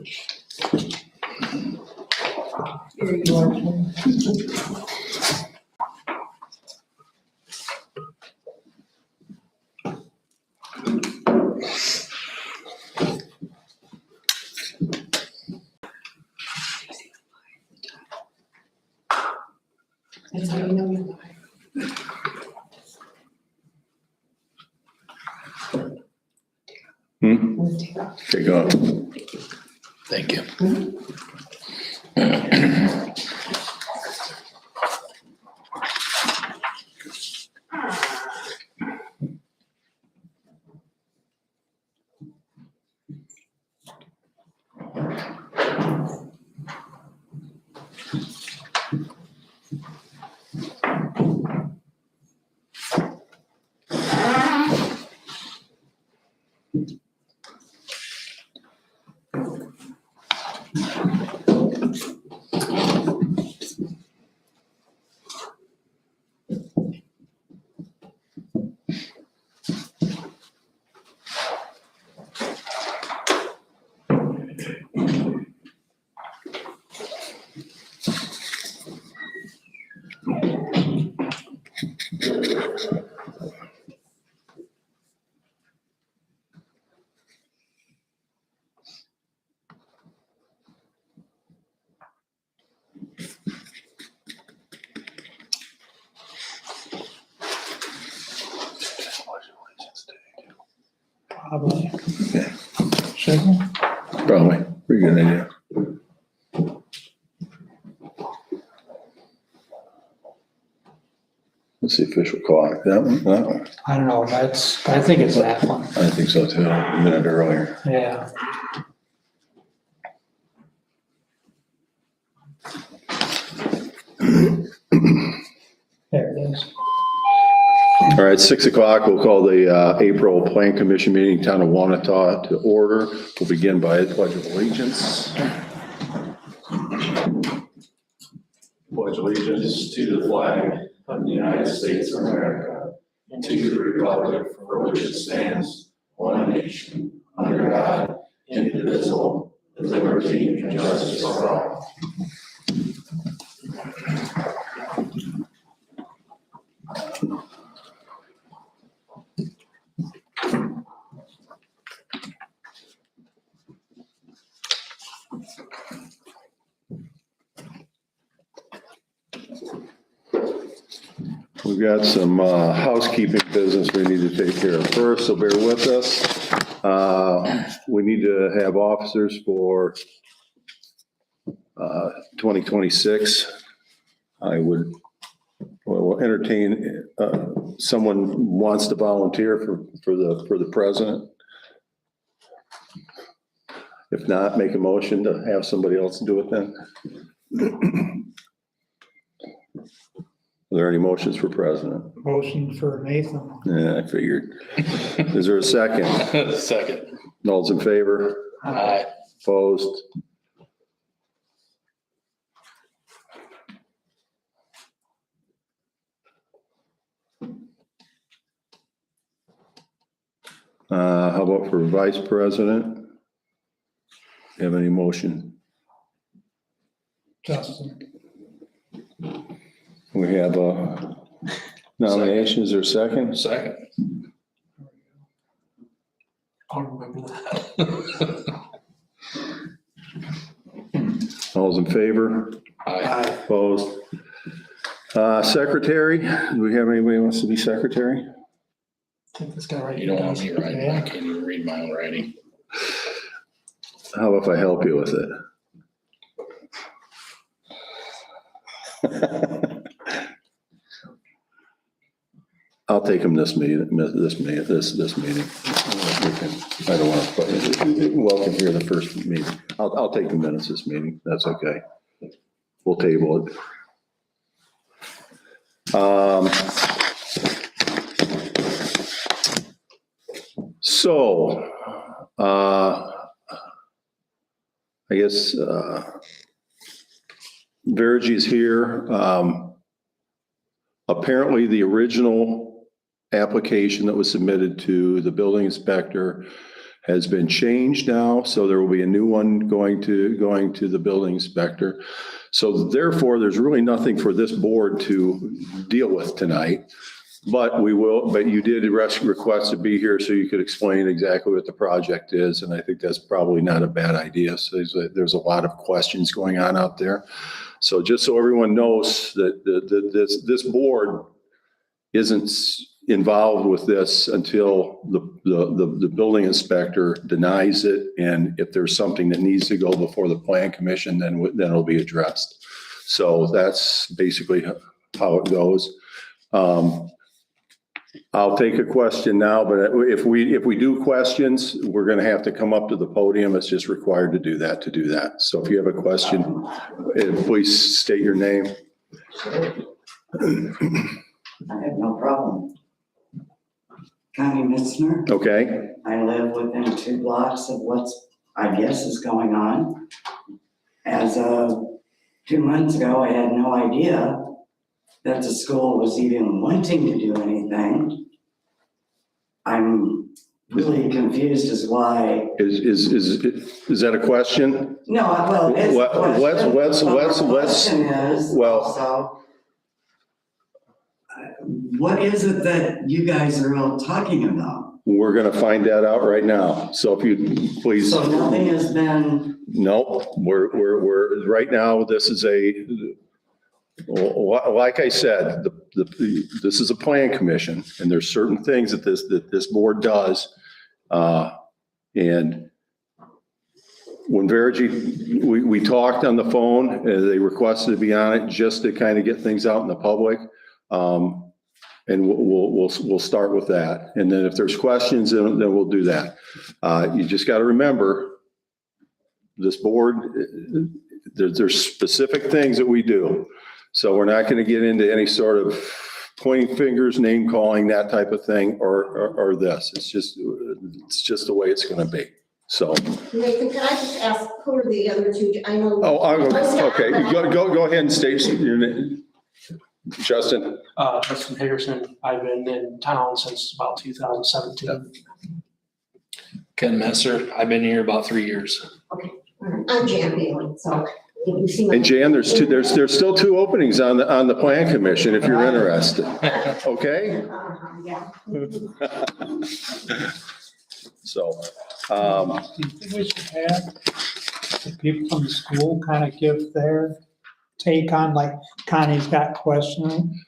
Here you are, Jim. That's how you know you're lying. We'll take off. Take off. Thank you. Probably. Okay. Shouldn't Probably. Pretty good idea. What's the official clock? That one? That one? I don't know, I think it's that one. I think so too. A minute earlier. Yeah. There it is. All right, 6 o'clock, we'll call the April Plan Commission meeting, Town of Wanata, to order. We'll begin by a pledge of allegiance. Pledge allegiance to the flag of the United States of America, and to the republic for which it stands, one nation, under God, indivisible, with liberty and justice for all. We've got some housekeeping business we need to take care of first, so bear with us. We need to have officers for 2026. I would, will entertain, someone wants to volunteer for the president. If not, make a motion to have somebody else do it then. Are there any motions for president? Motion for Nathan. Yeah, I figured. Is there a second? Second. All's in favor? Aye. Opposed? How about for vice president? Have any motion? Justin. We have a nomination. Is there a second? Second. I'll remember that. All's in favor? Aye. Opposed? Secretary, do we have anybody who wants to be secretary? Take this guy right You don't want me writing, I Yeah. can't even read my own writing. How if I help you with it? I'll take him this meeting. I don't want to, welcome here the first meeting. I'll take the minutes this meeting. That's okay. We'll table it. So, I guess, Verigy's here. Apparently the original application that was submitted to the building inspector has been changed now, so there will be a new one going to the building inspector. So therefore, there's really nothing for this board to deal with tonight. But you did request to be here so you could explain exactly what the project is, and I think that's probably not a bad idea. So there's a lot of questions going on out there. So just so everyone knows that this board isn't involved with this until the building inspector denies it, and if there's something that needs to go before the plan commission, then it'll be addressed. So that's basically how it goes. I'll take a question now, but if we do questions, we're going to have to come up to the podium. It's just required to do that. So if you have a question, please state your name. I have no problem. Connie Mitzner. Okay, I live within 2 blocks of what's, I guess, is going on. As of 2 months ago, I had no idea that the school was even wanting to do anything. I'm really confused as why. is that a question? No, well, it's a question. Let's The question is well- also, what is it that you guys are all talking about? We're going to find that out right now. So if you please. So nothing has been, No, we're right now, this is like I said, this is a plan commission, and there's certain things that this board does. And when Verigy, we talked on the phone, they requested to be on it just to kind of get things out in the public. And we'll start with that. And then if there's questions, then we'll do that. You just got to remember, this board, there's specific things that we do. So we're not going to get into any sort of pointing fingers, name calling, that type of thing, or this. It's just the way it's going to be. So. Nathan, can I just ask, who are the other two? I know. Oh, okay. Go ahead and state your name. Justin. Justin Higgerson. I've been in town since about 2017. Ken Messer, I've been here about 3 years. Okay, all right. I'm Jan Bailey, so if you see. And Jan, there's still 2 openings on the plan commission if you're interested. Okay? Yeah. So, Do you think we should have the people from the school kind of give their take on, like Connie's got questioning?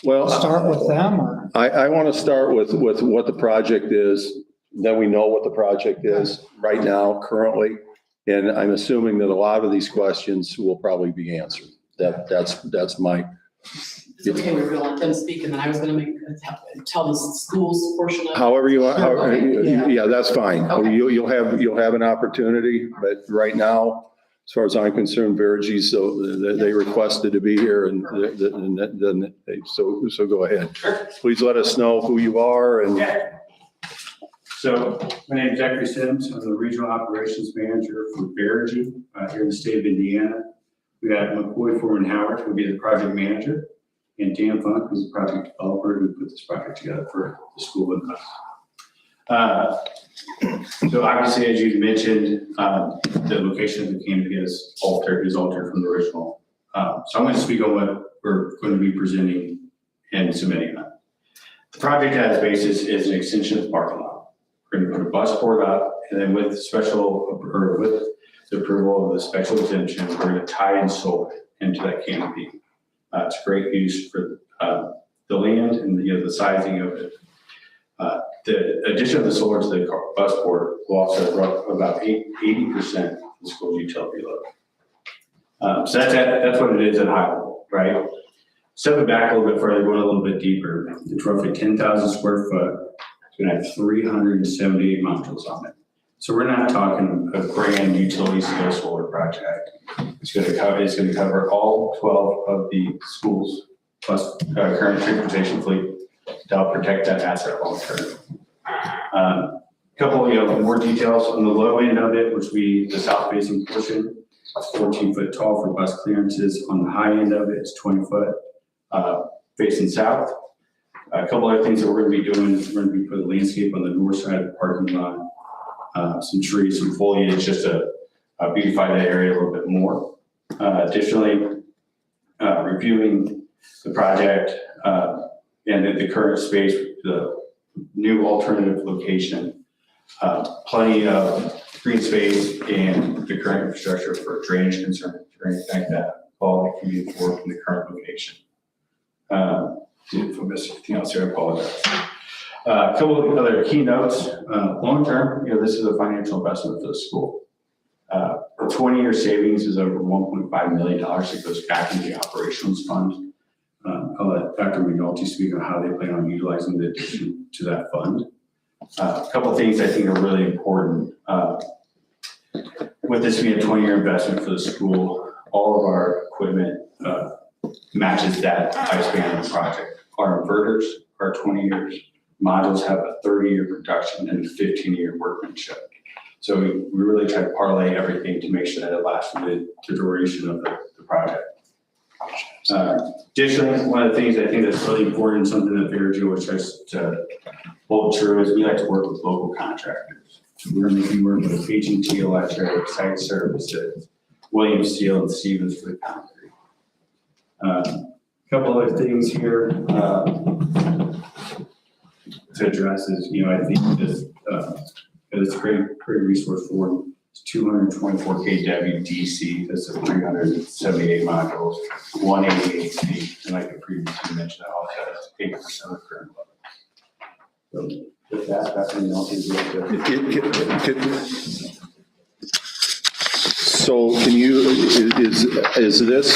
well, Start with them, or? I want to start with what the project is. Then we know what the project is right now, currently. And I'm assuming that a lot of these questions will probably be answered. That's my. It's okay, we were gonna let them speak, and then I was gonna tell the schools portion of. However you want, Yeah. yeah, that's fine. Okay. You'll have an opportunity, but right now, as far as I'm concerned, Verigy's, so they requested to be here, and then so go ahead. Sure. Please let us know who you are and. So my name is Zachary Sims. I'm the Regional Operations Manager for Verigy here in the state of Indiana. We got McCoy Foreman Howard, who will be the project manager, and Dan Funk, who's the project developer who put this project together for the school and us. So obviously, as you mentioned, the location of the campus is altered from the original. So I'm going to speak on what we're going to be presenting and submitting on. The project at its basis is an extension of the parking lot. We're going to put a bus port up, and then with the approval of the special exemption, we're going to tie in solar into that canopy. It's great use for the land and the sizing of it. The addition of the solar to the bus port will also about 80% of the school's utility load. So that's what it is at high level, right? Stepping back a little bit further, going a little bit deeper, it's roughly 10,000 square foot. It's going to have 378 modules on it. So we're not talking a grand utility scale solar project. It's going to cover all 12 of the schools plus current transportation fleet to help protect that asset long term. Couple more details on the low end of it, which the south facing portion, it's 14 foot tall for bus clearances. On the high end of it, it's 20 foot facing south. A couple other things that we're going to be doing is we're going to be putting landscape on the north side of the parking lot. some trees, some foliage, just to beautify that area a little bit more. Additionally, reviewing the project and the current space, the new alternative location, plenty of green space and the current infrastructure for drainage concerns or anything like that, all can be forward from the current location. If I missed anything else here, I apologize. A couple of other keynotes. Long term, this is a financial investment for the school. A 20-year savings is over $1.5 million that goes back into the operations fund. I'll let Dr. McNulty speak on how they plan on utilizing the addition to that fund. A couple of things I think are really important. With this being a 20-year investment for the school, all of our equipment matches that lifespan of the project. Our inverters are 20 years. Modules have a 30-year production and a 15-year workmanship. So we really try to parlay everything to make sure that it lasts for the duration of the project. Additionally, one of the things I think that's really important, something that Verigy always tries to hold true, is we like to work with local contractors. We're making work with H&T Electric, Site Services, Williams Steel, and Stevens for the concrete. A couple other things here to address is, I think this it's a great resource for them. It's 224 kW DC. That's a 378 modules, 188 feet, and like I previously mentioned, that also has 8% of current level. So with that, that's something else is So can you, is this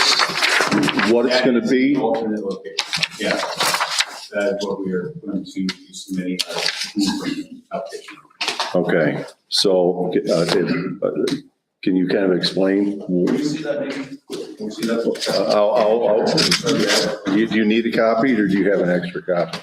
what it's gonna be? Alternate location. Yeah. That is what we are going to be submitting application. Okay, so can you kind of explain? Can we see that maybe? Can we see that? Do you need a copy or do you have an extra copy?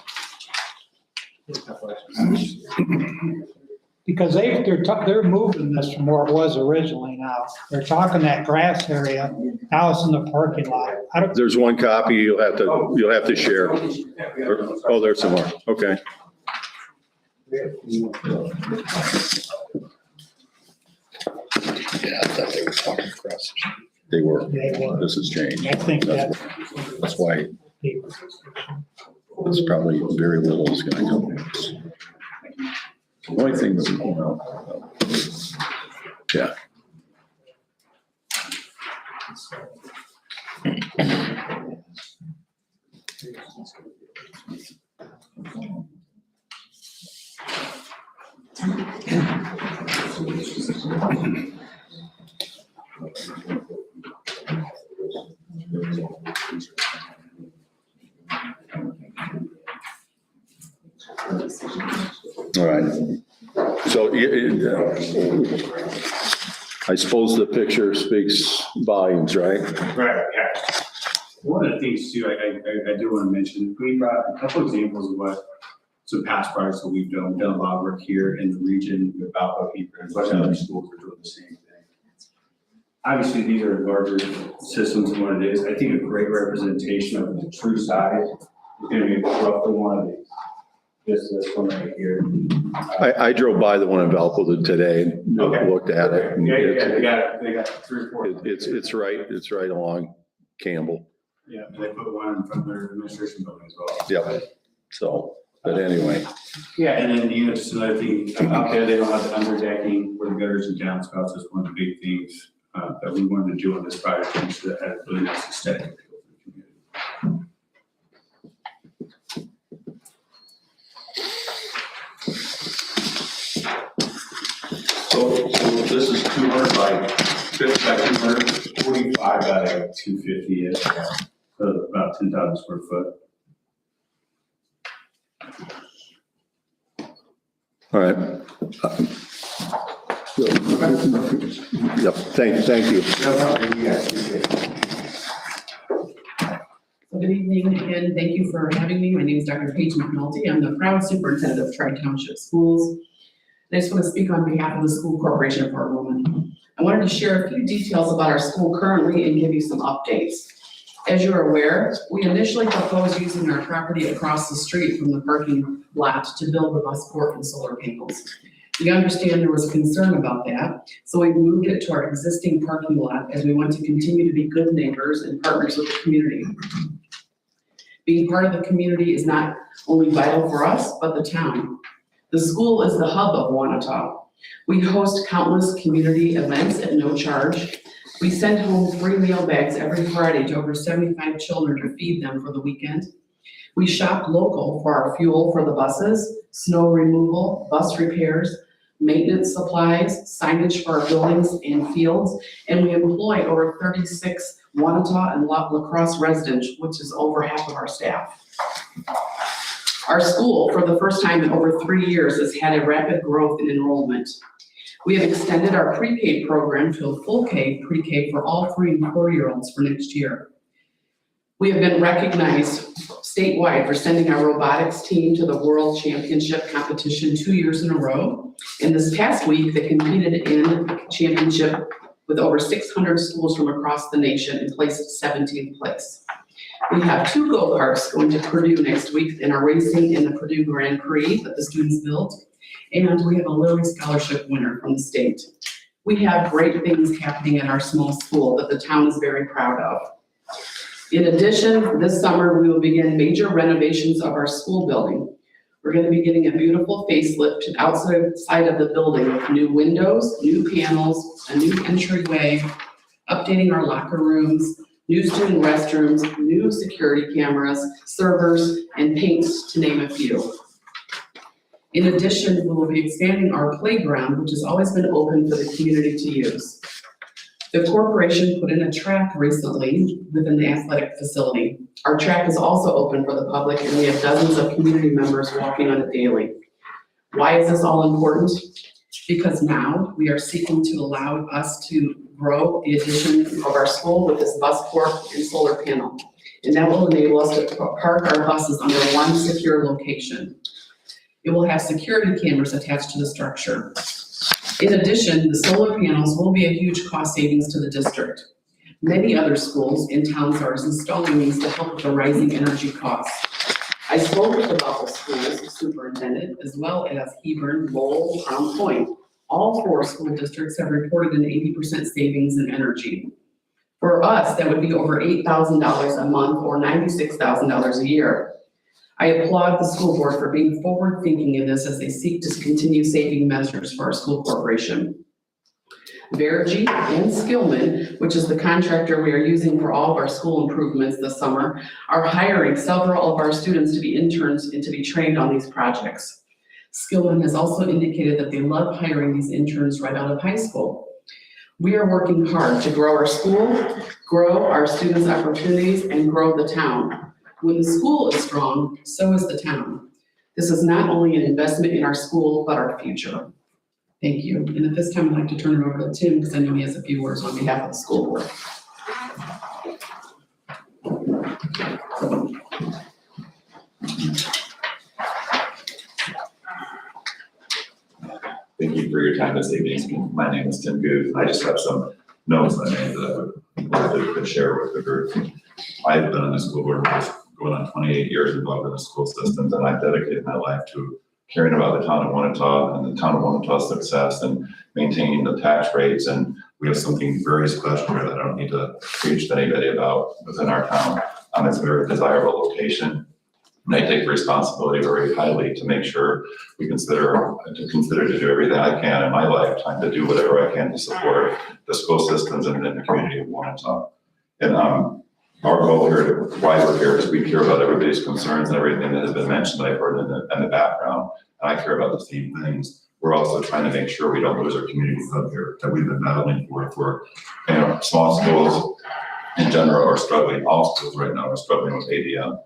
Because they're moving this from where it was originally now. They're talking that grass area, now it's in the parking lot. There's one copy you'll have to share. Oh, there's some more, okay. Yeah, I thought they were talking across the street. They were, They were. this has changed. I think that. That's why it's probably very little is gonna come. The only thing that, yeah. All right. So I suppose the picture speaks volumes, right? Right, yeah. One of the things too, I do want to mention, we brought a couple examples of what some past projects that we've done. We've done a lot of work here in the region with Valpo, and a bunch of other schools are doing the same thing. Obviously, these are larger systems than what it is. I think a great representation of the true size is going to be roughly one of these. This one right here. I drove by the one in Valpo today and Okay. looked at it. and Yeah, they got 3 or 4. It's right along Campbell. Yeah, and they put one in front of their administration building as well. Yep. So, but anyway, Yeah, and then, just another thing, out there, they don't have the underdecking where the gutters and downspouts is one of the big things that we wanted to do on this project, and so that had a really nice aesthetic appeal for the community. So this is 200 by 50 by 200. 45 by 250-ish, so about 10,000 square foot. all right. Yep, thank you. Good evening again. Thank you for having me. My name is Dr. Paige McNulty. I'm the proud superintendent of Tri-Township Schools. I just want to speak on behalf of the school corporation for a moment. I wanted to share a few details about our school currently and give you some updates. As you're aware, we initially proposed using our property across the street from the parking lot to build the busport and solar panels. We understand there was concern about that, so we moved it to our existing parking lot as we want to continue to be good neighbors and partners with the community. Being part of the community is not only vital for us, but the town. The school is the hub of Wanata. We host countless community events at no charge. We send home free meal bags every Friday to over 75 children to feed them for the weekend. We shop local for our fuel for the buses, snow removal, bus repairs, maintenance supplies, signage for our buildings and fields, and we employ over 36 Wanata and La Crosse residents, which is over half of our staff. Our school, for the first time in over 3 years, has had a rapid growth in enrollment. We have extended our pre-K program to a full K pre-K for all 3 and 4-year-olds for next year. We have been recognized statewide for sending our robotics team to the World Championship competition 2 years in a row. And this past week, they competed in the championship with over 600 schools from across the nation and placed 17th place. We have 2 go-karts going to Purdue next week and are racing in the Purdue Grand Prix that the students built. And we have a Lilly Scholarship winner from the state. We have great things happening at our small school that the town is very proud of. In addition, this summer, we will begin major renovations of our school building. We're going to be getting a beautiful facelift to the outside of the building with new windows, new panels, a new entryway, updating our locker rooms, new student restrooms, new security cameras, servers, and paints, to name a few. In addition, we will be expanding our playground, which has always been open for the community to use. The corporation put in a track recently within the athletic facility. Our track is also open for the public, and we have dozens of community members walking on it daily. Why is this all important? Because now we are seeking to allow us to grow the addition of our school with this bus port and solar panel. And that will enable us to park our buses under one secure location. It will have security cameras attached to the structure. In addition, the solar panels will be a huge cost savings to the district. Many other schools in towns are installing these to help with the rising energy costs. I spoke with the Buffalo Schools superintendent, as well as Hebron, Lowell, Crown Point. All 4 school districts have reported an 80% savings in energy. For us, that would be over $8,000 a month or $96,000 a year. I applaud the school board for being forward-thinking in this as they seek to continue saving measures for our school corporation. Verigy and Skillman, which is the contractor we are using for all of our school improvements this summer, are hiring several of our students to be interns and to be trained on these projects. Skillman has also indicated that they love hiring these interns right out of high school. We are working hard to grow our school, grow our students' opportunities, and grow the town. When the school is strong, so is the town. This is not only an investment in our school, but our future. Thank you. And at this time, I'd like to turn it over to Tim, because I know he has a few words on behalf of the school board. Thank you for your time this evening. My name is Tim Guth. I just have some notes I made that I could share with the group. I've been on the school board going on 28 years involved in the school systems, and I've dedicated my life to caring about the town of Wanata and the town of Wanata's success and maintaining the tax rates. And we have something very special here that I don't need to preach to anybody about within our town. It's a very desirable location. And I take responsibility very highly to make sure we consider to do everything I can in my lifetime to do whatever I can to support the school systems and the community of Wanata. And our goal here, why we're here, is we care about everybody's concerns and everything that has been mentioned that I've heard in the background. And I care about the same things. We're also trying to make sure we don't lose our community hub here that we've been battling for. Small schools in general are struggling. All schools right now are struggling with ADM.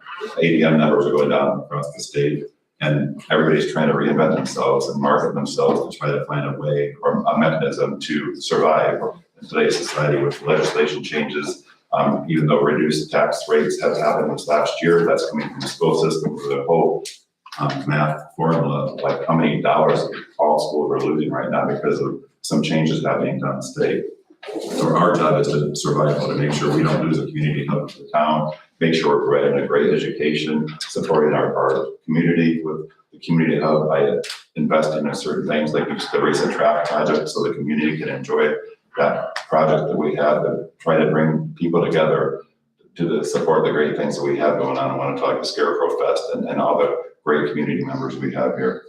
ADM numbers are going down across the state, and everybody's trying to reinvent themselves and market themselves to try to find a way or a mechanism to survive in today's society with legislation changes. Even though reduced tax rates have happened this last year, that's coming from the school system with a whole math formula, like how many dollars all schools are losing right now because of some changes happening down the state. So our job is to survive, to make sure we don't lose a community hub to the town, make sure we're providing a great education, supporting our community with the community hub by investing in certain things, like the recent track project, so the community can enjoy that project that we have to try to bring people together to support the great things that we have going on. I want to talk to Scarecrow Fest and all the great community members we have here.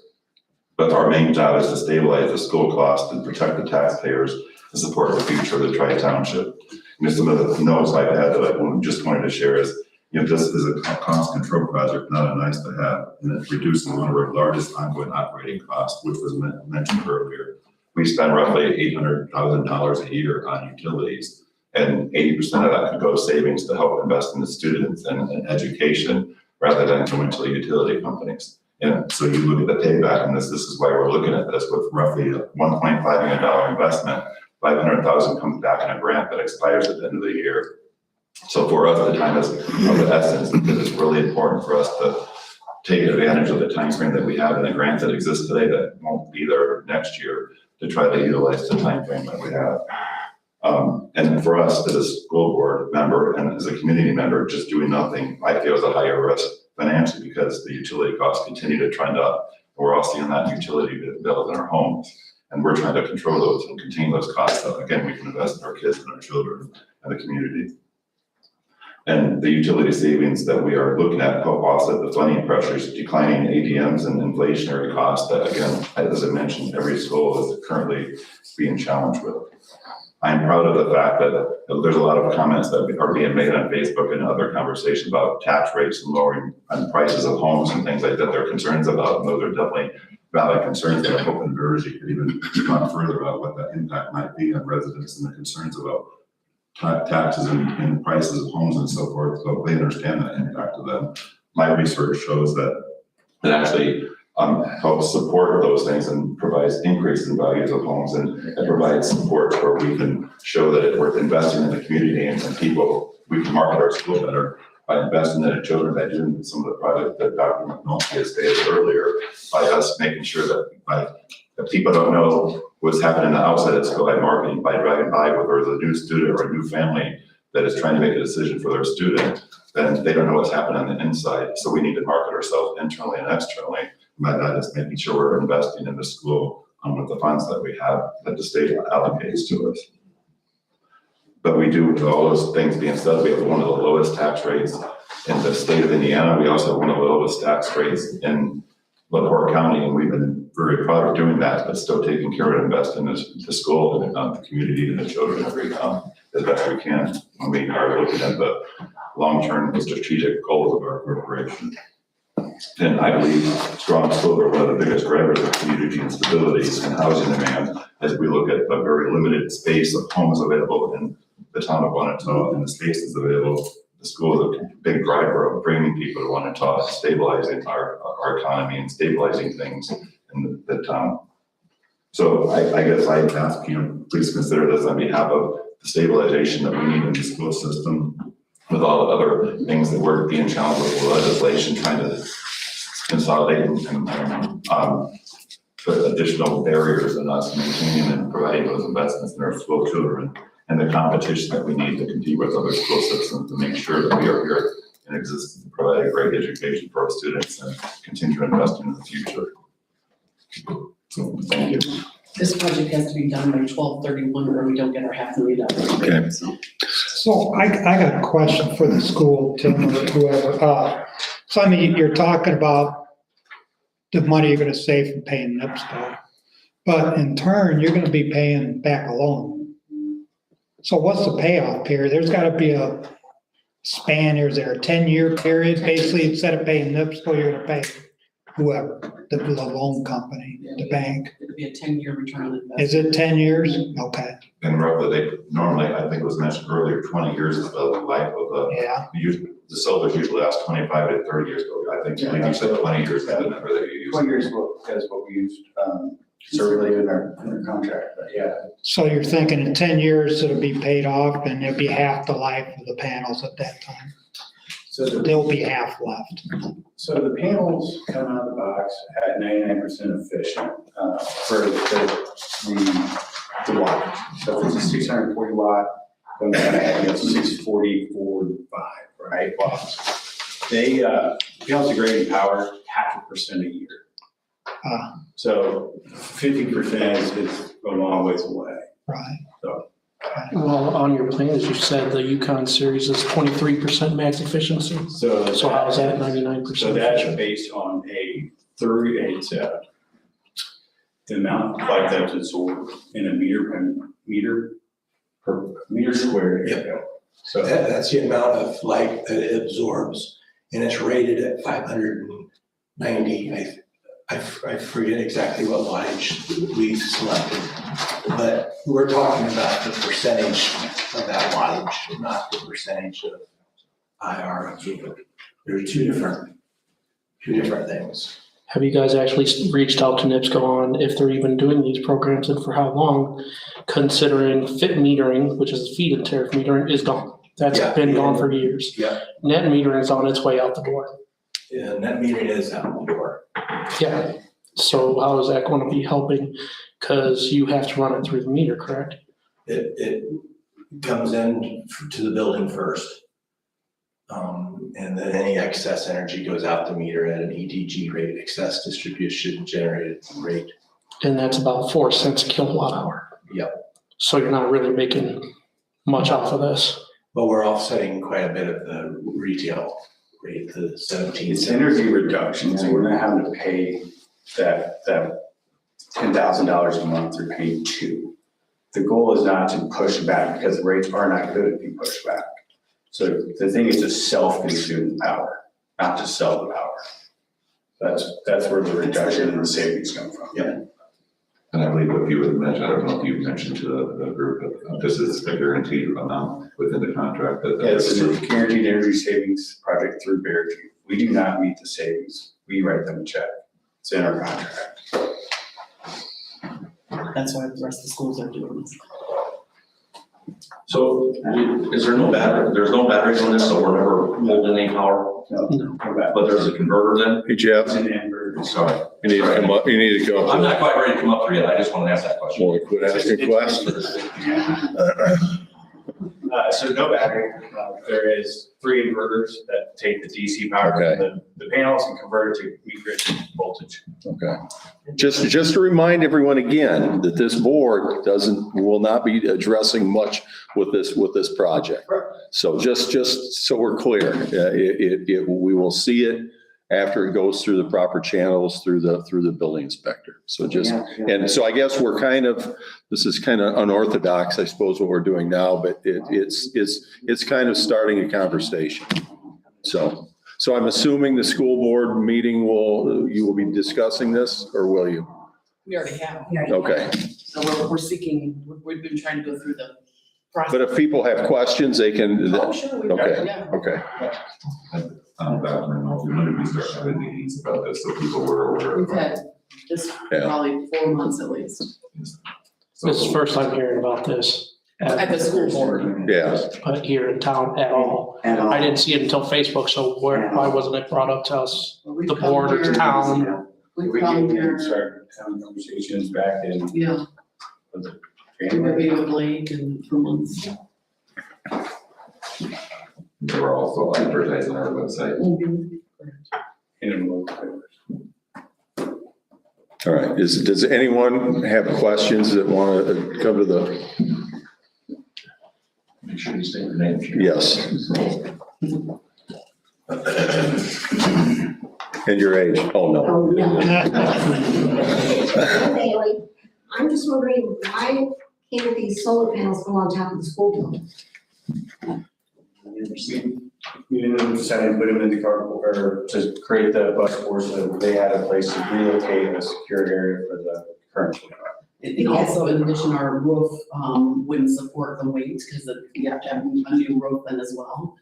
But our main job is to stabilize the school cost and protect the taxpayers to support the future of the Tri-Township. And some of the notes I've had that I just wanted to share is, this is a cost control project, not a nice to have, and it's reducing one of our largest ongoing operating costs, which was mentioned earlier. We spend roughly $800,000 a year on utilities, and 80% of that could go to savings to help invest in the students and education rather than going to the utility companies. And so you look at the payback on this is why we're looking at this with roughly a $1.5 million investment. 500,000 comes back in a grant that expires at the end of the year. So for us, the time is of the essence, because it's really important for us to take advantage of the time frame that we have in the grant that exists today that won't be there next year, to try to utilize the time frame that we have. And for us as a school board member and as a community member, just doing nothing, I feel is a higher risk financially, because the utility costs continue to trend up. We're all seeing that utility bills in our homes, and we're trying to control those and contain those costs. So again, we can invest in our kids and our children and the community. And the utility savings that we are looking at help offset the funding pressures, declining ADMs and inflationary costs that, again, as I mentioned, every school is currently being challenged with. I'm proud of the fact that there's a lot of comments that are being made on Facebook and other conversations about tax rates and lowering prices of homes and things like that they're concerns about. And those are definitely valid concerns that I hope and Vergy could even talk further about what that impact might be on residents and the concerns about taxes and prices of homes and so forth, so they understand that impact to them. My research shows that it actually helps support those things and provides increase in values of homes, and it provides support where we can show that we're investing in the community and people. We can market our school better by investing in the children, by doing some of the projects that Dr. McNulty has stated earlier, by us making sure that if people don't know what's happening outside of school by marketing, by driving by, whether it's a new student or a new family that is trying to make a decision for their student, then they don't know what's happening on the inside. So we need to market ourselves internally and externally. By that is making sure we're investing in the school with the funds that we have that the state allocates to us. But we do, with all those things being said, we have one of the lowest tax rates in the state of Indiana. We also have one of the lowest tax rates in LaPorte County, and we've been very proud of doing that, but still taking care of investing in the school and the community and the children as best we can when we are looking at the long-term strategic goals of our corporation. And I believe strong schools are one of the biggest drivers of community and stability and housing demand, as we look at the very limited space of homes available in the town of Wanata and the spaces available. The school is a big driver of bringing people to Wanata, stabilizing our economy and stabilizing things in the town. So I guess I ask you, please consider this on behalf of the stabilization that we need in the school system, with all the other things that we're being challenged with legislation, trying to consolidate and put additional barriers in us maintaining and providing those investments in our school children, and the competition that we need to compete with other school systems to make sure that we are here in existence, to provide a great education for our students and continue investing in the future. So, thank you. This project has to be done by 12/31, or we don't get our $500,000. Okay. So I got a question for the school, Tim, or whoever. So I mean, you're talking about the money you're gonna save from paying NIPSCO, but in turn, you're gonna be paying back a loan. So what's the payoff period? There's gotta be a span. Is there a 10-year period? Basically, instead of paying NIPSCO, you're gonna pay whoever, the loan company, the bank. It'll be a 10-year return on investment. Is it 10 years? Okay, And roughly, normally, I think it was mentioned earlier, 20 years is the life of the solars usually last 25 to 30 years. But I think you said 20 years is the number that you used. 20 years is what we used, certainly in our contract, but yeah. so you're thinking in 10 years it'll be paid off and it'll be half the life of the panels at that time. So There'll be half left. So the panels come out of the box at 99% efficient for the wattage. So if it's a 640 watt, going down to 644.5, right? Watts. They panels degrade in power 0.5% a year. So 50% is a long ways away. Right. Well, on your plans, you said the Yukon series is 23% max efficiency. So. So how is that 99%? So that's based on the amount of light that's absorbed in a meter per meter squared area. So That's the amount of light that it absorbs, and it's rated at 590. I forget exactly what wattage we selected, but we're talking about the percentage of that wattage, not the percentage of IR absorbed. There are two different things. Have you guys actually reached out to NIPSCO on if they're even doing these programs and for how long? Considering FIT metering, which is feed and tariff metering, is gone. That's Yeah. been gone for years. Yeah. Net metering is on its way out the door. Yeah, net metering is out the door. Yeah. So how is that going to be helping? Because you have to run it through the meter, correct? It comes in to the building first. And then any excess energy goes out the meter at an EDG rate, excess distribution generated rate. And that's about 4 cents a kilowatt hour. Yep. So you're not really making much off of this. But we're offsetting quite a bit of the retail rate, the 17 it's cents. energy reduction, so we're not having to pay that $10,000 a month, they're paying $2,000. The goal is not to push back because the rates are not good if you push back. So the thing is to self-consume the power, not to sell the power. That's where the reduction and the savings come from. Yeah. And I believe what you had mentioned, I don't know if you mentioned to the group, but this is a guaranteed amount within the contract that. Yeah, it's a guaranteed energy savings project through Bearview. We do not meet the savings. We write them a check. It's in our contract. That's why the rest of the schools are doing this. So is there no battery, there's no batteries on this, so we're never holding any power, No, come back. but there's a converter then? Hey Jeff, It's an inverter. Sorry. you need to come up, you need to go I'm up. not quite ready to come up here yet, I just want to ask that question. Well, quit asking questions. So no battery. There is 3 inverters that take the DC power Okay. from the panels and convert it to meet grid voltage. Okay. Just to remind everyone again, that this board will not be addressing much with this project. So just so we're clear, we will see it after it goes through the proper channels through the building inspector. So and so I guess this is kind of unorthodox, I suppose, what we're doing now, but it's kind of starting a conversation. So I'm assuming the school board meeting you will be discussing this, or will you? We already have. Okay. So we're seeking, we've been trying to go through the process. But if people have questions, they can, Oh, sure, we okay. yeah. Okay. Back when we started having meetings about this, so people were aware We've of it. had this probably 4 months at least. This is the first time hearing about this. At the school board. Yeah. But here in town at all. At all. I didn't see it until Facebook, so why wasn't it brought up to us? We've The come board or here- the town? We've We come can here, start having conversations back in yeah, we January. reviewed with Blake and for months. They were also advertising our website. In a local. All right. Does anyone have questions that want to come to the, Make sure you state your name. yes. And your age? Oh, no. Oh, no. Bailey, I'm just wondering, why can't these solar panels go on top of the school building? We ended up deciding to put them in the carport, or to create the bus boards so that they had a place to relocate a secure area for the current. And also, in addition, our roof, wouldn't support the weight, because you have to have a new roof then as well.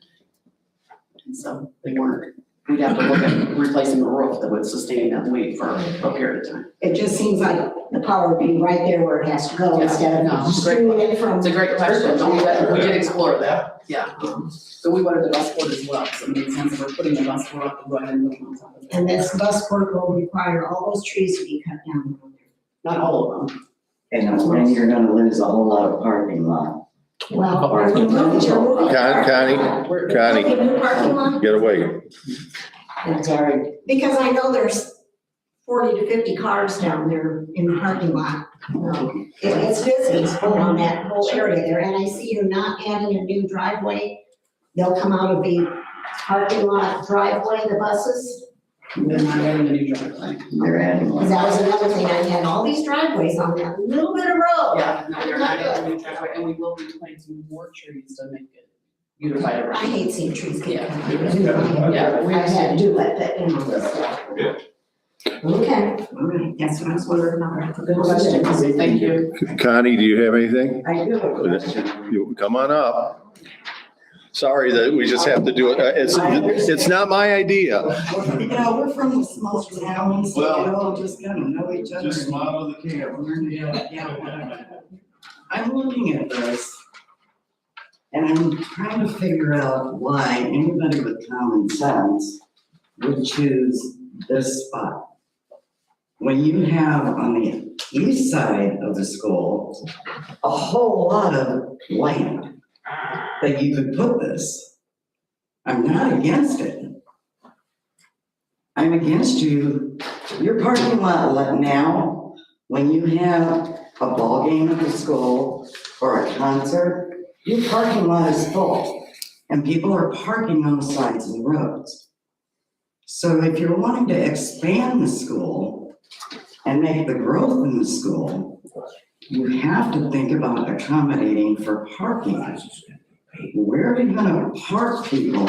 And so we'd have to look at replacing a roof that would sustain that weight for a period of time. It just seems like the power would be right there where it has to go Yeah, instead no, of it's great. streaming in from. It's a great question, no, we did explore that, yeah. So we wanted the bus board as well, so it made sense if we're putting the bus board up, to go ahead and move on top of it. And this bus port will require all those trees to be cut down. Not all of them. And then you're gonna lose a whole lot of parking lot. Well, we're moving, you're moving. Connie, Moving new parking lot? get away. I'm sorry. Because I know there's 40 to 50 cars down there in the parking lot. It's busy, it's full on that whole area there, and I see you're not adding a new driveway. They'll come out of the parking lot driveway, the buses. They're not having a new driveway. They're adding Because that was another thing, I had all these driveways on that little bit of road. Yeah, no, they're not having a new driveway, and we will be planting more trees to make it beautified I around. hate seeing trees get Yeah. cut. Yeah, we I had to do it, but, you know. Yeah. Okay, all right, that's what I was wondering about. Good question. Thank you. Connie, do you have anything? I do have a question. You, come on up. Sorry that we just have to do it. It's not my idea. You know, we're from the small town, so we all just kind of know each other. Just smile to the camera. Yeah, whatever. I'm looking at this, and I'm trying to figure out why anybody with common sense would choose this spot. When you have on the east side of the school, a whole lot of land that you could put this. I'm not against it. I'm against your parking lot now, when you have a ball game at the school or a concert, your parking lot is full and people are parking on the sides of the roads. So if you're wanting to expand the school and make the growth in the school, you have to think about accommodating for parking. Where are you gonna park people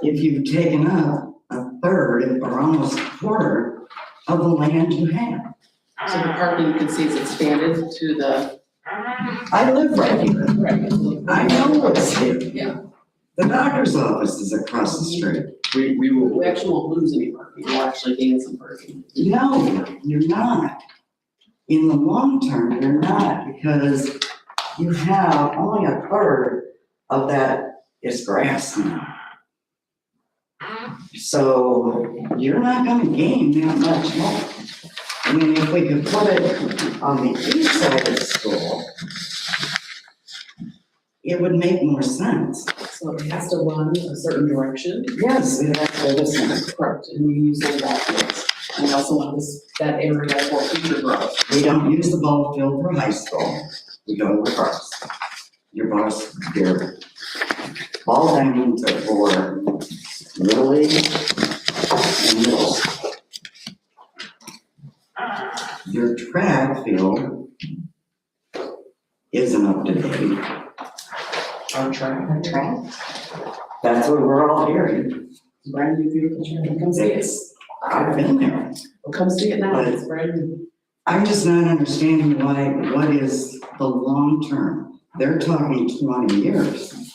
if you've taken up a third or almost a quarter of the land you have? So the parking, you can see is expanded to the. I live right here. Right. I know what's here. Yeah. The doctor's office is across the street. We actually won't lose any parking, we'll actually gain some parking. No, you're not. In the long term, you're not, because you have only a third of that is grass now. So you're not gonna gain that much more. I mean, if we could put it on the east side of the school, it would make more sense. So it has to run a certain direction. Yes, it has to listen. Correct, and we use those backwards. And we also want that area for future growth. We don't use the ball field for high school. We go reverse. Your ball diamonds are for Little League and middle school. Your track field isn't up to date. Our track. That's what we're all hearing. Brand new beautiful track. Come see it. I've been there. Well, come see it now, it's brand new. I'm just not understanding what is the long term? They're talking 20 years.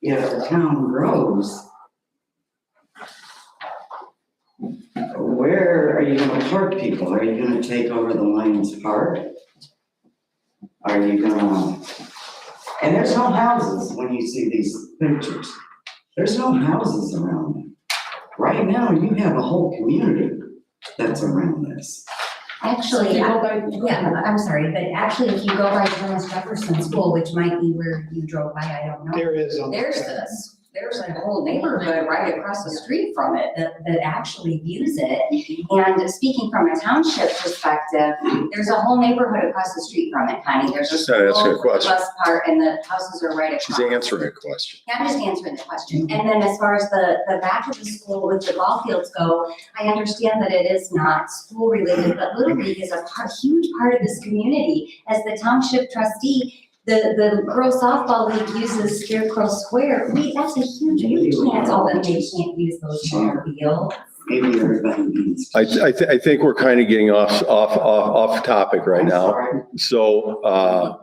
If the town grows, where are you gonna park people? Are you gonna take over the Lions Park? Are you gonna, and there's no houses when you see these pictures. There's no houses around them. Right now, you have a whole community that's around this. Actually, People by- yeah, I'm sorry, but actually, if you go by Thomas Jefferson School, which might be where you drove by, I don't know. There is. There's a whole neighborhood right across the street from it that actually views it. And speaking from a township perspective, there's a whole neighborhood across the street from it, Connie. There's a She's not answering a school, question. bus part, and the houses are right across. She's answering a question. Yeah, I'm just answering the question. And then as far as the back of the school with the ball fields go, I understand that it is not school related, but Little League is a huge part of this community. As the township trustee, the girls softball league uses Scarecrow Square. That's a huge, we can't tell them they can't use those ball fields. Maybe everybody needs. I think we're kind of getting off topic right I'm now. sorry. So,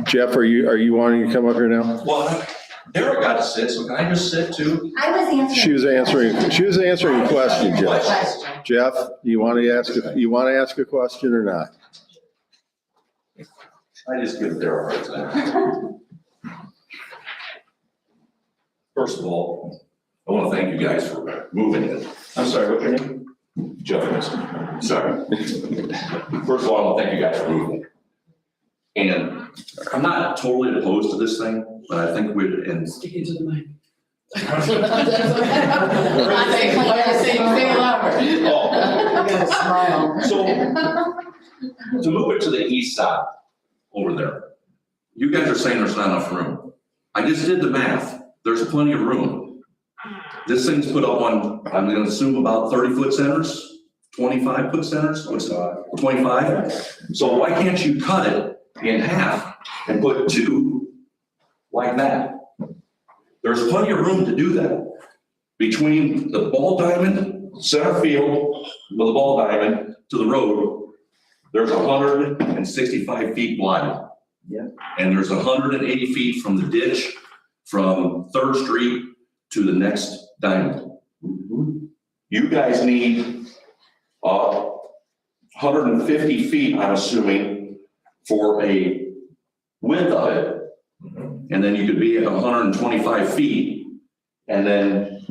Jeff, are you wanting to come up here now? Well, Derek got to sit, so can I just sit too? I was answering. She was answering a question, Jeff. Question. Jeff, you want to ask a question or not? I just give Derek a hard time. First of all, I want to thank you guys for moving it. I'm sorry, what's your name? Jeff Mason. Sorry. First of all, I want to thank you guys for moving it. And I'm not totally opposed to this thing, but I think we'd, and Speaking to the mic. That's what I'm not saying, like I say, say it louder. Oh. You gotta smile. So, to move it to the east side, over there, you guys are saying there's not enough room. I just did the math, there's plenty of room. This thing's put up on, I'm gonna assume about 30-foot centers, 25-foot centers, what's it, 25? So why can't you cut it in half and put two like that? There's plenty of room to do that. Between the ball diamond, center field with the ball diamond to the road, there's 165 feet wide. Yeah. And there's 180 feet from the ditch, from Third Street to the next diamond. You guys need 150 feet, I'm assuming, for a width of it. And then you could be at 125 feet, and then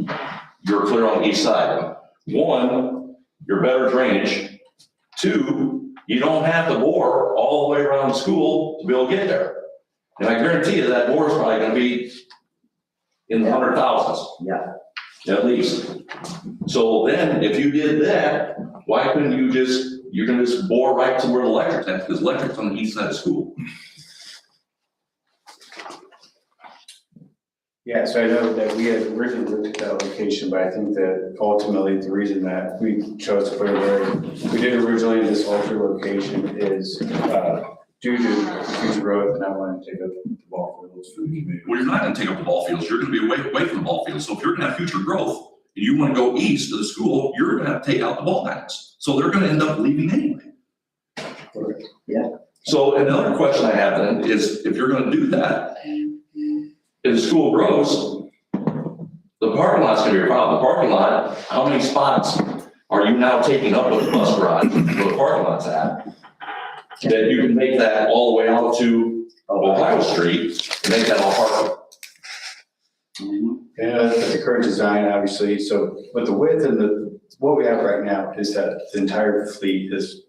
you're clear on the east side. One, you're better drainage. Two, you don't have to bore all the way around the school to be able to get there. And I guarantee you that bore is probably gonna be in the 100,000s. Yeah. At least. So then, if you did that, why couldn't you you're gonna just bore right to where the electric's at, because electric's on the east side of school. Yeah, so I know that we had originally looked at that location, but I think that ultimately the reason that we chose to put it where we did originally in this alter location is due to future growth and I wanted to take up the ball fields for the community. Well, you're not gonna take up the ball fields, you're gonna be away from the ball fields. So if you're gonna have future growth, and you wanna go east of the school, you're gonna have to take out the ball diamonds. So they're gonna end up leaving anyway. Yeah. So another question I have then is, if you're gonna do that, if the school grows, the parking lot's gonna be a problem. The parking lot, how many spots are you now taking up with the bus garage, where the parking lot's at? That you can make that all the way out to Ohio Street, and make that all parking. Yeah, that's the current design, obviously, so, but the width and what we have right now is that the entire fleet is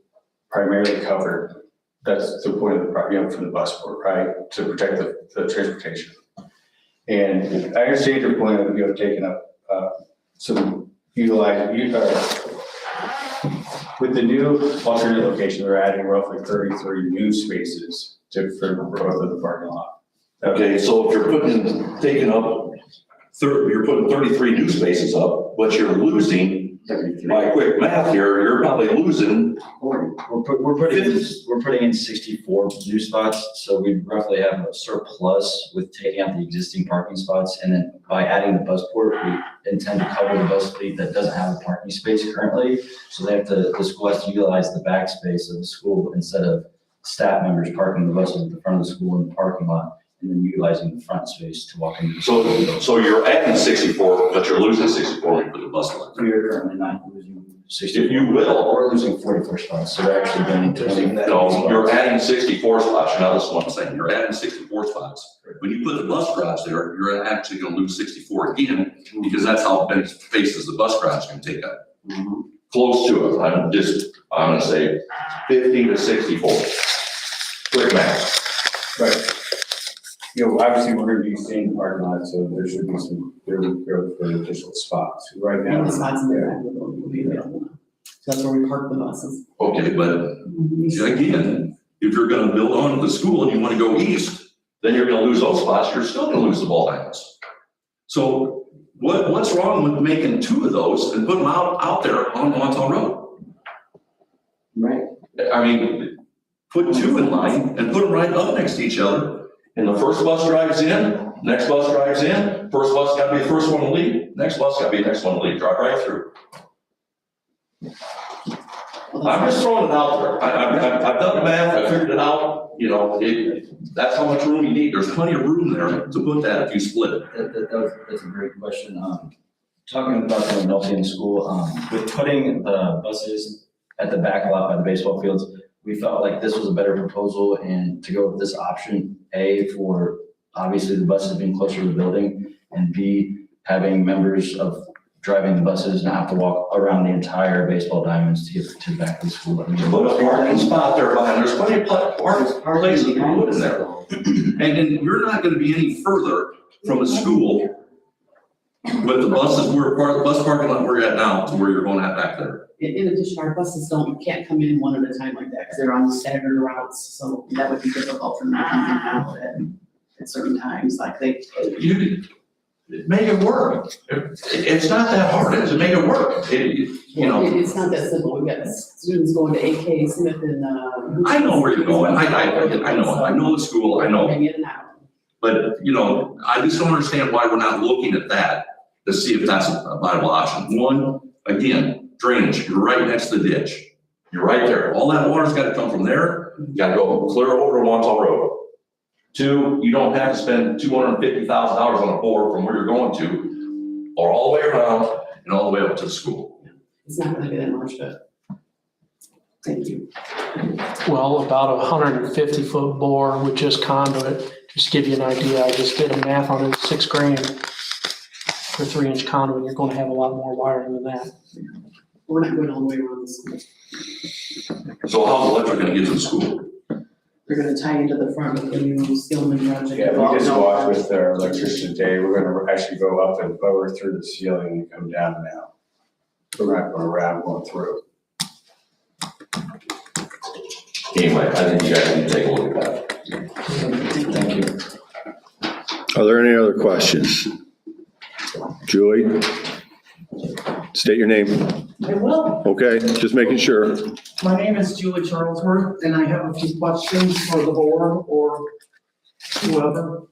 primarily covered. That's the point of the, from the bus board, right, to protect the transportation. And I understand your point of, taking up, some with the new alternate location, we're adding roughly 33 new spaces for the growth of the parking lot. Okay, so if you're you're putting 33 new spaces up, but you're losing, by quick math here, you're probably losing. We're putting in 64 new spots, so we roughly have a surplus with taking out the existing parking spots, and then by adding the bus port, we intend to cover the bus fleet that doesn't have a parking space currently. So the school has to utilize the back space of the school instead of staff members parking the buses at the front of the school in the parking lot, and then utilizing the front space to walk into the school. So you're adding 64, but you're losing 64 when you put the bus lot. We are currently not losing 64. If you will. We're losing 44 spots, so we're actually gaining 20. No, you're adding 64 spots, you're not listening to what I'm saying, you're adding 64 spots. When you put the bus garage there, you're actually gonna lose 64 again, because that's how many spaces the bus garage can take up. Close to it, I'm gonna say 50 to 64. Quick math. Right. Obviously, we're gonna be seeing the parking lot, so there should be some growth for additional spots. Right now. One of the spots in the back will be available. So that's where we park the buses. Okay, but again, if you're gonna build onto the school and you wanna go east, then you're gonna lose those spots, you're still gonna lose the ball diamonds. So what's wrong with making two of those and put them out there on Montauk Road? Right. I mean, put two in line and put them right up next to each other. And the first bus drives in, next bus drives in, first bus gotta be the first one to leave, next bus gotta be the next one to leave, drive right through. I'm just throwing it out there. I've done the math, I figured it out, that's how much room you need. There's plenty of room there to put that if you split it. That's a great question. Talking about the Milton School, with putting the buses at the back lot by the baseball fields, we felt like this was a better proposal and to go with this option, A, for obviously the buses being closer to the building, and B, having members of driving the buses not have to walk around the entire baseball diamonds to get to the back of the school. Put a parking spot there, behind. There's plenty of places to put in there. And you're not gonna be any further from a school With the buses, bus parking lot where you're at now, to where you're going at back there. In addition, our buses can't come in one at a time like that, because they're on staggered routes, so that would be difficult for them to come out at certain times, like they. You make it work. It's not that hard, to make it work. It's not that simple, we got students going to AK Smith and, I know where you're going. I know the school, I know. Coming in and out. But, I just don't understand why we're not looking at that to see if that's a viable option. One, again, drainage, you're right next to the ditch. You're right there. All that water's gotta come from there, you gotta go clear over to Wantal Road. Two, you don't have to spend $250,000 on a bore from where you're going to, or all the way around and all the way up to the school. It's not gonna be that much, but. Thank you. Well, about 150-foot bore with just conduit, just to give you an idea, I just did a math on it, $6,000 for 3-inch conduit, you're gonna have a lot more wiring than that. We're not going all the way around the school. So how's electric gonna get to the school? They're gonna tie into the front of the new Stillman project. Yeah, we just walked with our electrician today. We're gonna actually go up and lower through the ceiling and come down now. We're not going around, going through. Anyway, I think you guys need to take a look at that. Thank you. Are there any other questions? Julie? State your name. I will. Okay, just making sure. My name is Julie Charlesworth, and I have a few questions for the board or whoever.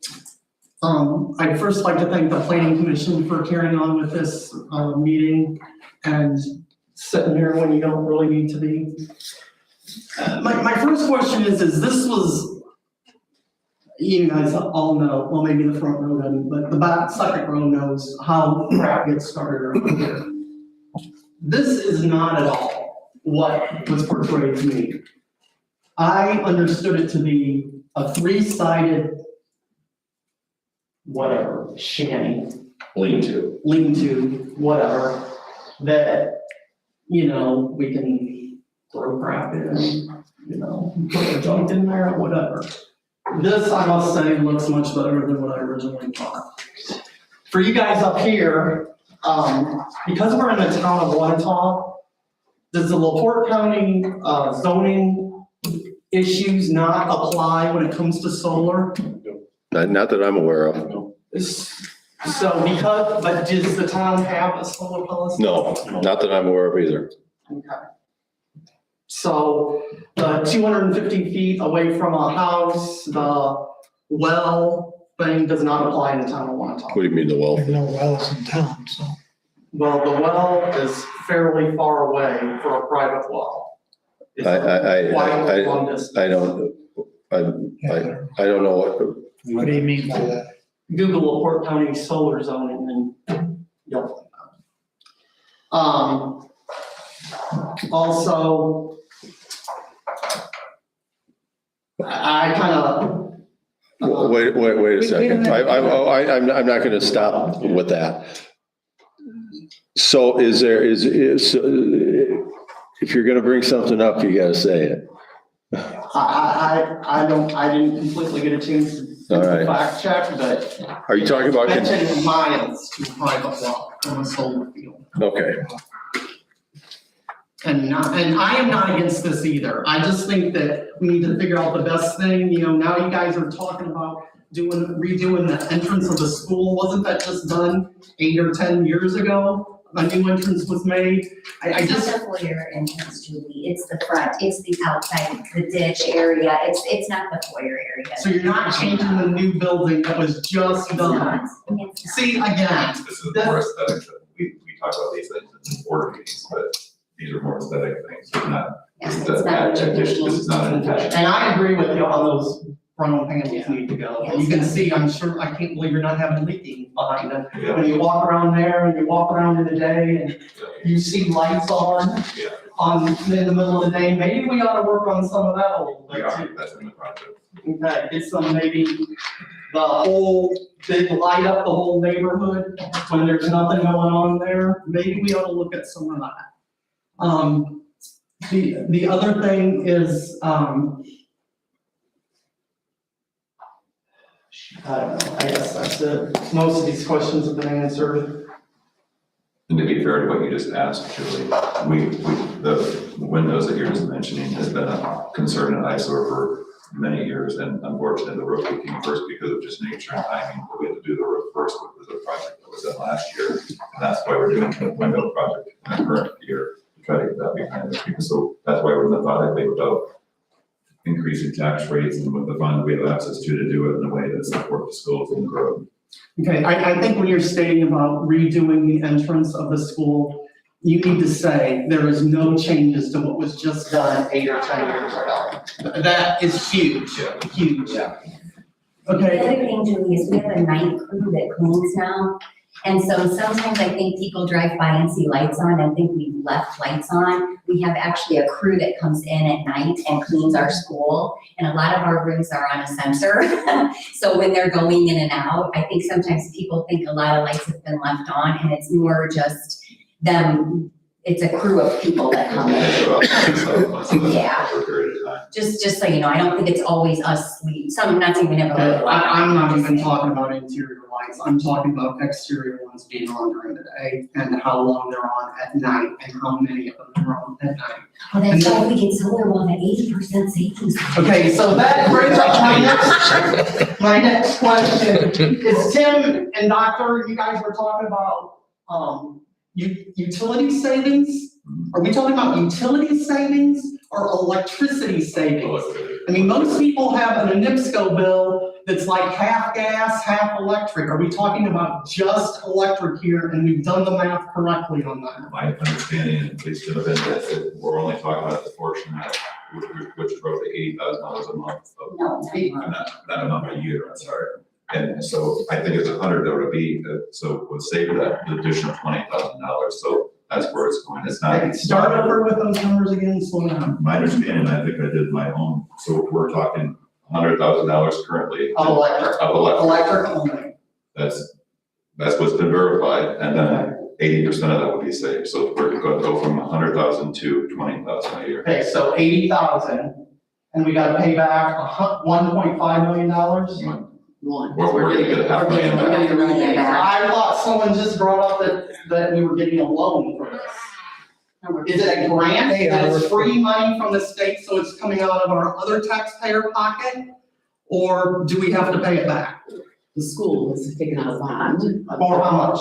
I'd first like to thank the planning commission for carrying on with this, meeting and sitting here when you don't really need to be. My first question is this was, you guys all know, well, maybe the front row doesn't, but the second row knows how crap gets started around here. This is not at all what was portrayed to me. I understood it to be a 3-sided, whatever, shanty, lean-to, whatever, that, we can throw crap in, put a junk in there, whatever. This, I must say, looks much better than what I originally thought. For you guys up here, because we're in the town of Wanata, does the LaPorte County zoning issues not apply when it comes to solar? Not that I'm aware of. So but does the town have a solar policy? No, not that I'm aware of either. Okay. So the 250 feet away from a house, the well thing does not apply in the town of Wanata. What do you mean the well? There's no wells in town, so. Well, the well is fairly far away for a private well. It's quite a long distance. I don't know What do you mean by that? Google LaPorte County solar zoning and you'll find out. Also, I kind of. Wait a second. I'm not gonna stop with that. So if you're gonna bring something up, you gotta say it. I didn't completely get a chance All right. to fact check, but. Are you talking about? Mentioned miles to private well from a solar field. Okay. And I am not against this either. I just think that we need to figure out the best thing. Now you guys are talking about redoing the entrance of the school. Wasn't that just done 8 or 10 years ago? A new entrance was made. It's not the foyer entrance, Julie, it's the front, it's the outside, the ditch area, it's not the foyer area. So you're not changing the new building that was just It's done? not, it's not. See, again, This is more aesthetic, we talk about these things in board meetings, but these are more aesthetic things, it's not. Yeah, This it's not this is not an addition. and I agree with you on those front panels need to go. Yeah. You can see, I'm sure, I can't believe you're not having leaking behind it. Yeah. When you walk around there and you walk around in the day and you see lights on in the middle of the day, maybe we ought to work on some of that a little bit too. That's in the project. Okay, get some, maybe the whole, big light up the whole neighborhood when there's nothing going on there. Maybe we ought to look at some of that. The other thing is, I don't know, I guess that's it. Most of these questions have been answered. And to be fair to what you just asked, Julie, the windows that you're just mentioning has been a concern at ISOR for many years, and unfortunately, the roof came first because of just nature and timing, but we had to do the roof first because of the project that was done last year, and that's why we're doing the window project in the current year, to try to get that behind us, because so that's why we're methodically without increasing tax rates and with the funds we have access to do it in a way that supports the schools and grow. Okay, I think when you're stating about redoing the entrance of the school, you need to say there is no changes to what was just done 8 or 10 years ago. That is huge, huge. The Okay, other thing, Julie, is we have a night crew that cleans now. And so sometimes I think people drive by and see lights on and think we've left lights on. We have actually a crew that comes in at night and cleans our school. And a lot of our rooms are on a sensor. So when they're going in and out, I think sometimes people think a lot of lights have been left on, and it's more just them. It's a crew of people that come in. Yeah. For a period of time. Just so you know, I don't think it's always us. I'm not saying we never. okay, I'm not even talking about interior lights, I'm talking about exterior ones being on during the day and how long they're on at night and how many of them are on at night. Well, that's why we get solar well at 80% savings. Okay, so that brings up my next question. Is Tim and Doctor, you guys were talking about, utility savings? Are we talking about utility savings or electricity savings? I mean, most people have an NIPSCO bill that's like half gas, half electric. Are we talking about just electric here, and we've done the math correctly on that? My understanding, at least should have been that we're only talking about the portion that, which is roughly $80,000 a month. No, Not a month, a year, I'm sorry. And so I think it's 100 that would be, so would save that additional $20,000. So that's where it's going. It's not. Start over with those numbers again, slow down. My understanding, I think I did my own, so we're talking $100,000 currently. Of electric. Of electric. Electric only. That's what's been verified, and then 80% of that would be saved. So we're going to go from 100,000 to 20,000 a year. Okay, so 80,000, and we gotta pay back $1.5 million? We're going to get half a million back. We're getting $1 million back. I thought someone just brought up that we were getting a loan for this. Is it a grant, that it's free money from the state, so it's coming out of our other taxpayer pocket? Or do we have to pay it back? The school was taking out a bond. For how much?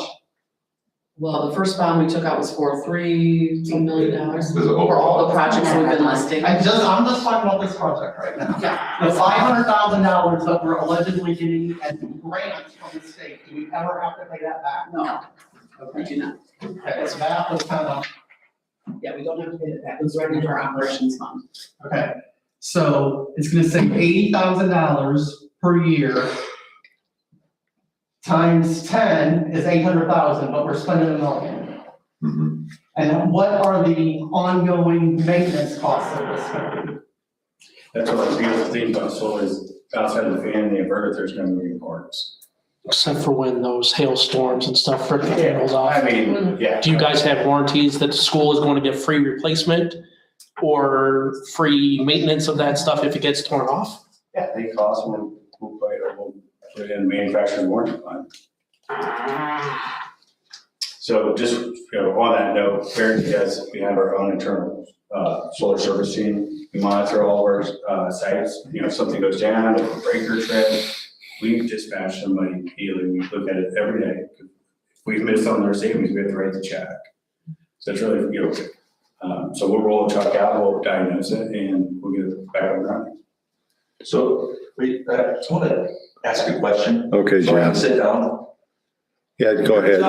Well, the first bond we took out was for $3 million There's a for all the projects we've been listing. I'm just talking about this project right now. Yeah. The $500,000 that we're allegedly getting as grants from the state, do we ever have to pay that back? No, we do not. Okay, so that was kind of, Yeah, we don't have to pay it back. It was right into our operations fund. okay. So it's gonna save $80,000 per year. Times 10 is 800,000, but we're spending $1 million. Mhm. And what are the ongoing maintenance costs of this gonna be? That's what the beautiful thing about solar is outside of the fan, the inverter, there's no moving parts. Except for when those hailstorms and stuff rip the panels off. I mean, yeah. Do you guys have warranties that the school is going to get free replacement or free maintenance of that stuff if it gets torn off? Yeah, they cost, we'll put it in manufacturer's warranty fund. So just, on that note, Verity does, we have our own internal, solar service team. We monitor all of our, sites, if something goes down, if a breaker trips, we dispatch somebody immediately, we look at it every day. If we've missed on their savings, we have to write the check. So it's really, so we'll roll a truck out, we'll diagnose it, and we'll get it back up and running. So, wait, I just want to ask a question. Okay, So I can Jeff. sit down. Yeah, go ahead.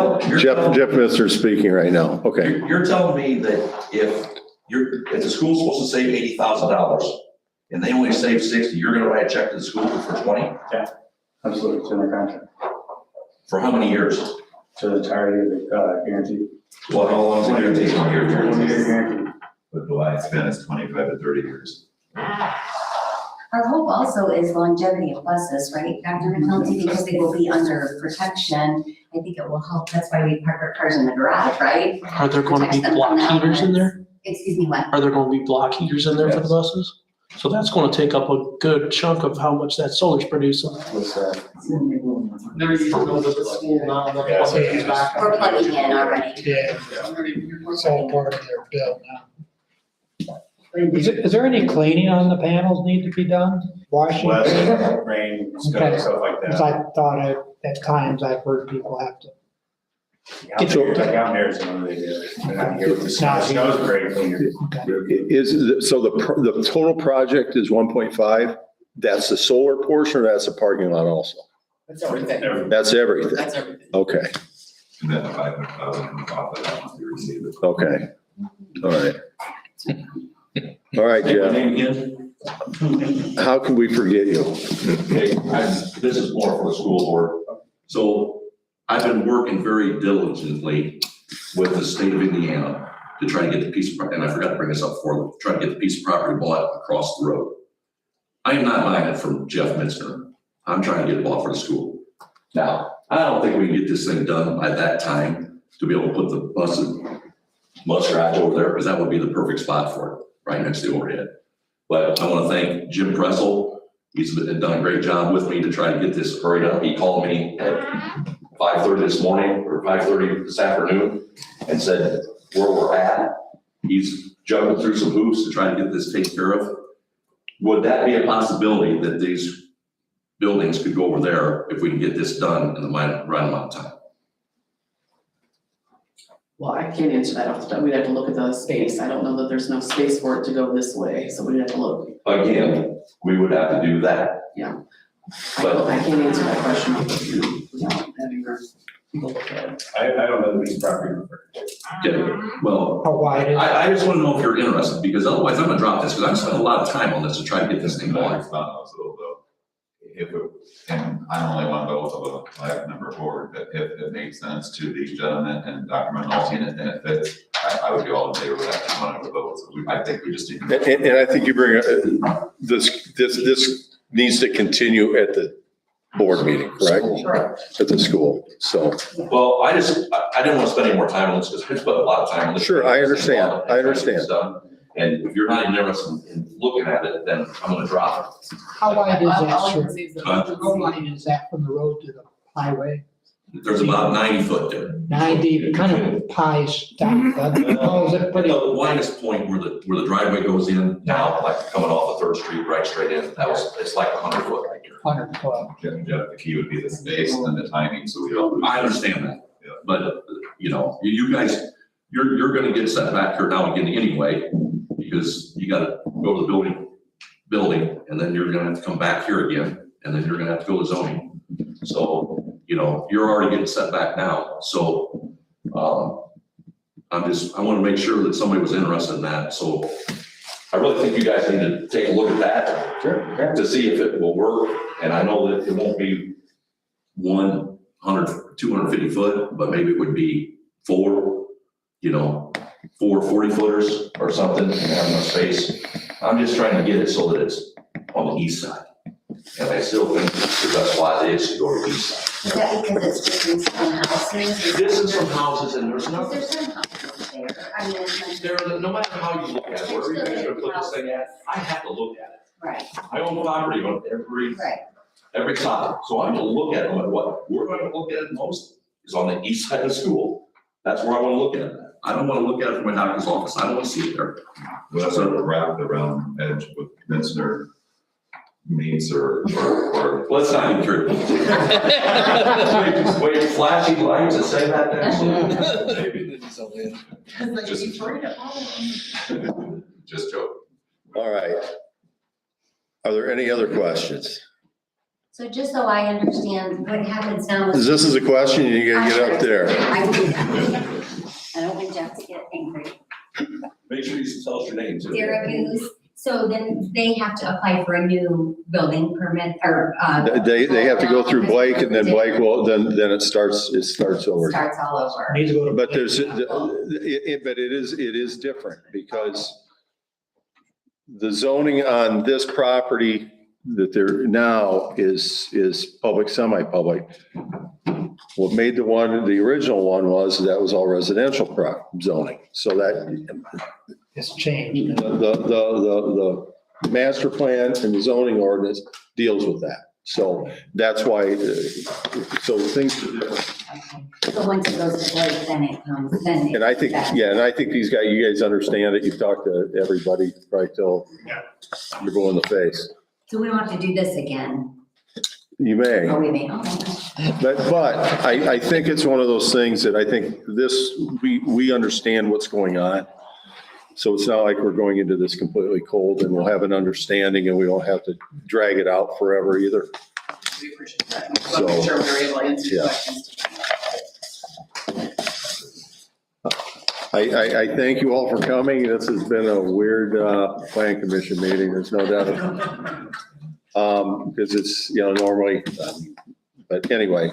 Jeff Mister's speaking right now. Okay. You're telling me that if the school's supposed to save $80,000 and they only save 60, you're going to write a check to the school for 20? Yeah, absolutely, it's in our contract. For how many years? So the entirety of the, guarantee. Well, how long is it going to take? 1 year guarantee. But the lifespan is 25 to 30 years. Our hope also is longevity of buses, right, Dr. McNulty, because they will be under protection. I think it will help. That's why we park our cars in the garage, right? Are there going to be Protects them block from the heaters in elements. there? Excuse me, what? Are there going to be block heaters in there for the buses? So that's gonna take up a good chunk of how much that solar's producing. What's that? They're using those at the school now, they're plugging back. We're plugging in already. Yeah, it's all part of their bill now. Is there any cleaning on the panels need to be done? Washing? Weather, rain, Okay. stuff like Because that. I thought at times I've heard people have to. Out there, like out there is one of the, they're not here with the snow, snow's great cleaner. So the total project is 1.5? That's the solar portion, or that's the parking lot also? That's everything. That's everything? That's everything. Okay, And then 500,000 off of that once they receive it. okay, all right. All right, Say my Jeff, name again? how can we forget you? Okay, this is more for the school board. So I've been working very diligently with the state of Indiana to try to get the piece of, and I forgot to bring this up before, try to get the piece of property bought across the road. I am not buying it from Jeff Mitzner. I'm trying to get it bought for the school. Now, I don't think we can get this thing done by that time to be able to put the bus garage over there, because that would be the perfect spot for it, right next to the overhead. But I want to thank Jim Pressel. He's done a great job with me to try to get this hurried up. He called me at 5:30 this morning or 5:30 this afternoon and said where we're at. He's jumping through some hoops to try to get this taken care of. Would that be a possibility that these buildings could go over there if we can get this done in the right amount of time? Well, I can't answer that off the top. We'd have to look at the space. I don't know that there's no space for it to go this way, so we'd have to look. Again, we would have to do that. I can't answer that question without having her go look at it. I don't know the piece of property. Okay, well, How wide is it? I just want to know if you're interested, because otherwise I'm gonna drop this, because I've spent a lot of time on this to try to get this thing going. It's not so though. If it, and I'm only one vote of a five member board, but if it makes sense to these gentlemen and Dr. Minaldi and it fits, I would be all in favor of that, one of the votes. I think we just need. And I think you bring, this needs to continue at the board meeting, correct? At the school, so. Well, I didn't want to spend any more time on this, because I spent a lot of time on this. Sure, I understand, I understand. And if you're not interested in looking at it, then I'm gonna drop it. How wide is All I that, can sir? say is that- How wide is that from the road to the highway? There's about 90 foot there. 90, kind of pie style, oh, is it pretty? The widest point where the driveway goes in now, like coming off of Third Street, right straight in, it's like 100 foot right there. 100 foot. Jeff, the key would be the space and the timing, so we don't. I understand that, but, you know, you guys, you're gonna get set back here now again anyway, because you gotta go to the building, and then you're gonna have to come back here again, and then you're gonna have to go to zoning. So, you know, you're already getting set back now, so, I wanna make sure that somebody was interested in that, so I really think you guys need to take a look at that. Sure. To see if it will work, and I know that it won't be 100, 250 foot, but maybe it would be 4 40 footers or something, and have enough space. I'm just trying to get it so that it's on the east side. And I still think the best spot is to go to the east side. Is that because it's different from houses? This is some houses and there's Because nothing, there's some houses there, I mean, there, no matter how you look at it, wherever you're gonna put this thing at, I have to look at it. right, I own property on every side, so I'm gonna look at them, and what we're gonna look at most is on the east side of the school. That's where I wanna look at it. I don't wanna look at it from my doctor's office, I don't wanna see it there. Well, that's sort of wrap the round edge with Mitzner means or. Let's not get through. Wait, flashing lights that say that then? Maybe. Just joke. All right. Are there any other questions? so just so I understand what happens now. with- This is a question, you gotta get up there. I can do that. I don't want Jeff to get angry. Make sure you tell us your name too. Syracuse, so then they have to apply for a new building permit or, They have to go through Blake, and then Blake will, then it starts over. starts all over. Needs to go to. But it is different, because the zoning on this property that there now is public, semi-public. What made the original one was that was all residential zoning, so that It's changed. the master plan and the zoning ordinance deals with that. So that's why, so things, So once it goes to vote, then it comes, then. and I think, yeah, and I think these guys, you guys understand it. You've talked to everybody right till you're blue in the face. So we don't have to do this again. You may. Oh, we may, okay. But I think it's one of those things that I think this, we understand what's going on. So it's not like we're going into this completely cold and we'll have an understanding and we won't have to drag it out forever either. We appreciate that. So make sure we're able to answer your Yeah. questions. I thank you all for coming. This has been a weird plan commission meeting, there's no doubt. Because it's, normally, but anyway.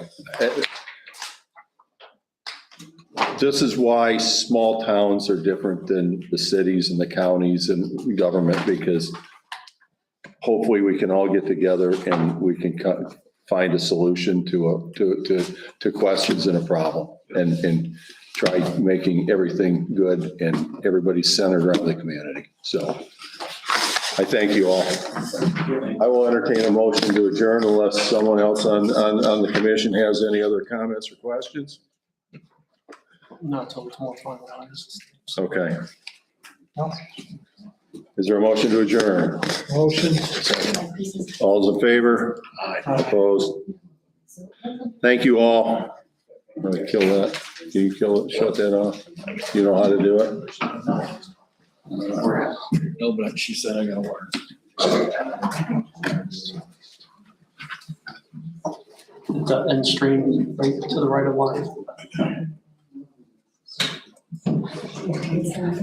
This is why small towns are different than the cities and the counties and government, because hopefully we can all get together and we can find a solution to questions and a problem and try making everything good and everybody centered around the community. So I thank you all. I will entertain a motion to adjourn unless someone else on the commission has any other comments or questions. Not until it's more finalized. Okay. Is there a motion to adjourn? Motion. All those in favor? Opposed? Thank you all. I'm gonna kill that. Can you kill it? Shut that off? You know how to do it? No, but she said I gotta work. It's an end stream right to the right of line. It's not.